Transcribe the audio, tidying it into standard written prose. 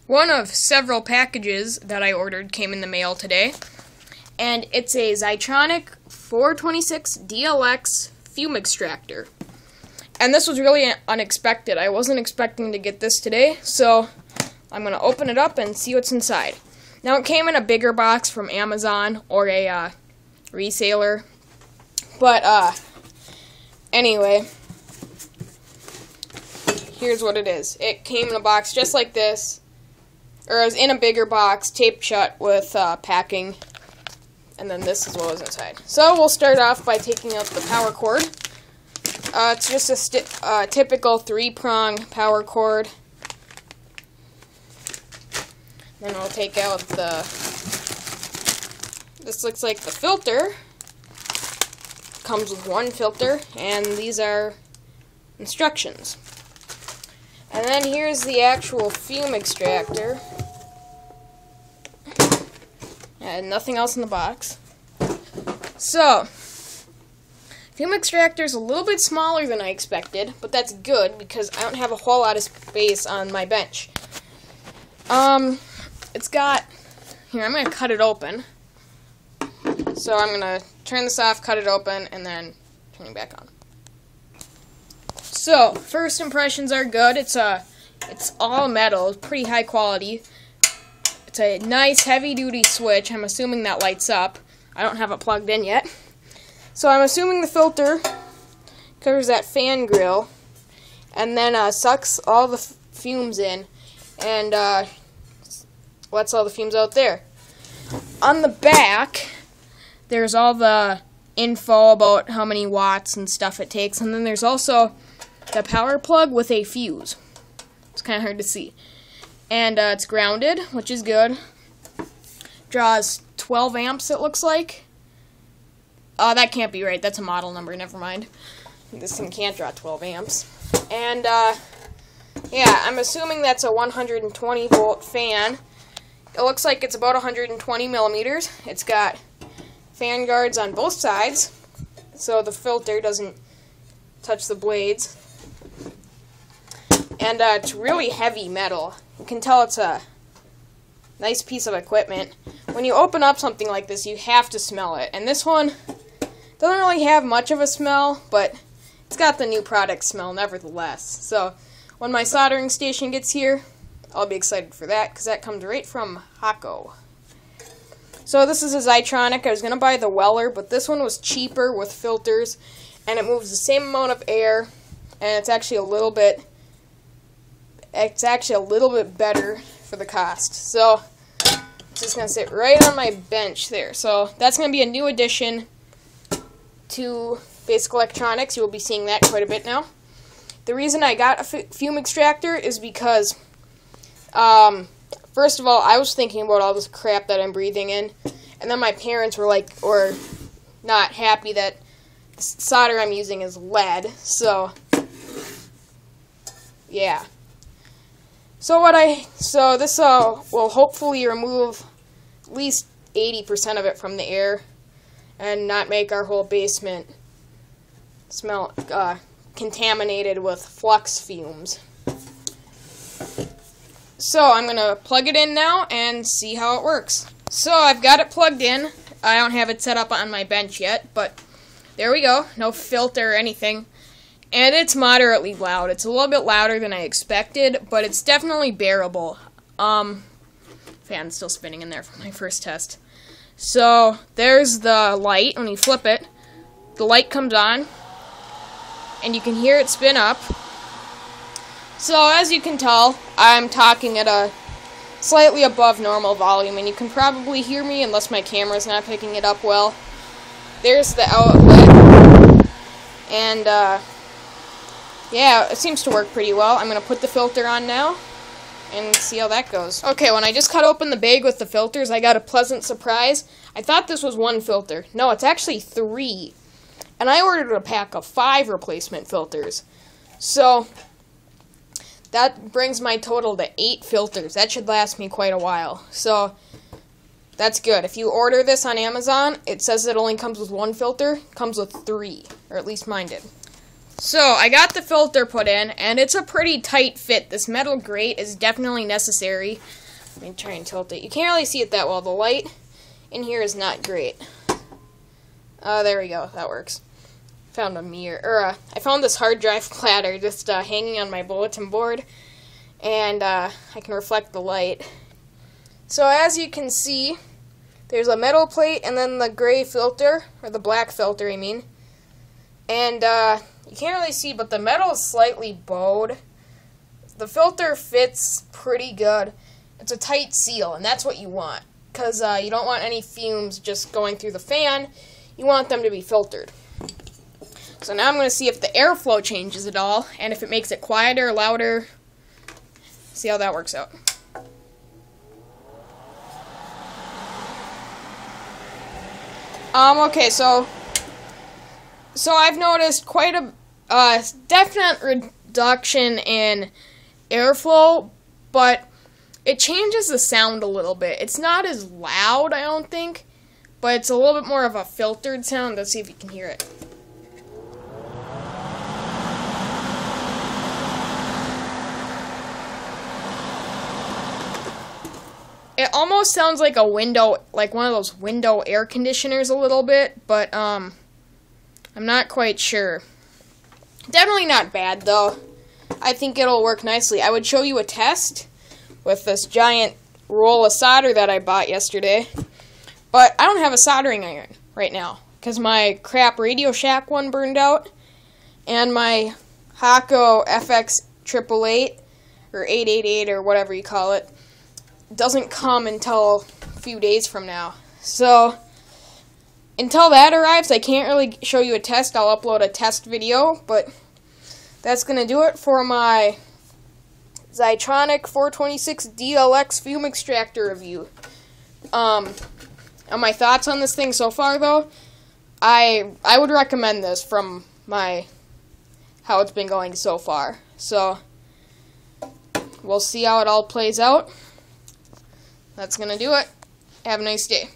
One of several packages that I ordered came in the mail today, and it's a Xytronic 426 DLX Fume Extractor. And this was really unexpected. I wasn't expecting to get this today, so I'm going to open it up and see what's inside. Now, it came in a bigger box from Amazon or a reseller, but anyway, here's what it is. It came in a box just like this, or it was in a bigger box, taped shut with packing, and then this is what was inside. So we'll start off by taking out the power cord. It's just a typical 3-prong power cord. Then I'll take out this looks like the filter. Comes with one filter, and these are instructions. And then here's the actual fume extractor. And nothing else in the box. So, fume extractor is a little bit smaller than I expected, but that's good because I don't have a whole lot of space on my bench. It's got, here, I'm going to cut it open. So I'm going to turn this off, cut it open, and then turn it back on. So, first impressions are good. It's all metal, pretty high quality. It's a nice heavy-duty switch. I'm assuming that lights up. I don't have it plugged in yet. So I'm assuming the filter covers that fan grill, and then sucks all the fumes in, and lets all the fumes out there. On the back, there's all the info about how many watts and stuff it takes, and then there's also the power plug with a fuse. It's kind of hard to see. And it's grounded, which is good. Draws 12 amps, it looks like. That can't be right. That's a model number. Never mind. This thing can't draw 12 amps. And, yeah, I'm assuming that's a 120-volt fan. It looks like it's about 120 millimeters. It's got fan guards on both sides, so the filter doesn't touch the blades. And it's really heavy metal. You can tell it's a nice piece of equipment. When you open up something like this, you have to smell it. And this one doesn't really have much of a smell, but it's got the new product smell nevertheless. So when my soldering station gets here, I'll be excited for that, because that comes right from Hako. So this is a Xytronic. I was going to buy the Weller, but this one was cheaper with filters, and it moves the same amount of air, and it's actually a little bit better for the cost. So it's just going to sit right on my bench there. So that's going to be a new addition to Basic Electronics. You will be seeing that quite a bit now. The reason I got a fume extractor is because, first of all, I was thinking about all this crap that I'm breathing in, and then my parents were not happy that the solder I'm using is lead, so yeah. So this will hopefully remove at least 80% of it from the air and not make our whole basement smell contaminated with flux fumes. So I'm going to plug it in now and see how it works. So I've got it plugged in. I don't have it set up on my bench yet, but there we go. No filter or anything. And it's moderately loud. It's a little bit louder than I expected, but it's definitely bearable. Fan's still spinning in there from my first test. So there's the light. When you flip it, the light comes on, and you can hear it spin up. So as you can tell, I'm talking at a slightly above normal volume, and you can probably hear me unless my camera's not picking it up well. There's the outlet, and yeah, it seems to work pretty well. I'm going to put the filter on now and see how that goes. Okay, when I just cut open the bag with the filters, I got a pleasant surprise. I thought this was one filter. No, it's actually 3. And I ordered a pack of 5 replacement filters. So that brings my total to 8 filters. That should last me quite a while. So that's good. If you order this on Amazon, it says it only comes with 1 filter. It comes with 3, or at least mine did. So, I got the filter put in, and it's a pretty tight fit. This metal grate is definitely necessary. Let me try and tilt it. You can't really see it that well. The light in here is not great. There we go. That works. Found a mirror. I found this hard drive platter just hanging on my bulletin board, and I can reflect the light. So, as you can see, there's a metal plate and then the gray filter, or the black filter, I mean. And, you can't really see, but the metal is slightly bowed. The filter fits pretty good. It's a tight seal, and that's what you want, because you don't want any fumes just going through the fan. You want them to be filtered. So now I'm going to see if the airflow changes at all, and if it makes it quieter, louder. See how that works out. Okay, so I've noticed quite a definite reduction in airflow, but it changes the sound a little bit. It's not as loud, I don't think, but it's a little bit more of a filtered sound. Let's see if you can hear it. It almost sounds like a window, like one of those window air conditioners a little bit, but I'm not quite sure. Definitely not bad, though. I think it'll work nicely. I would show you a test with this giant roll of solder that I bought yesterday, but I don't have a soldering iron right now because my crap Radio Shack one burned out, and my Hakko FX 888 or 888 or whatever you call it doesn't come until a few days from now. So until that arrives, I can't really show you a test. I'll upload a test video, but that's going to do it for my Xytronic 426 DLX Fume Extractor review. On my thoughts on this thing so far, though, I would recommend this from how it's been going so far. So we'll see how it all plays out. That's going to do it. Have a nice day.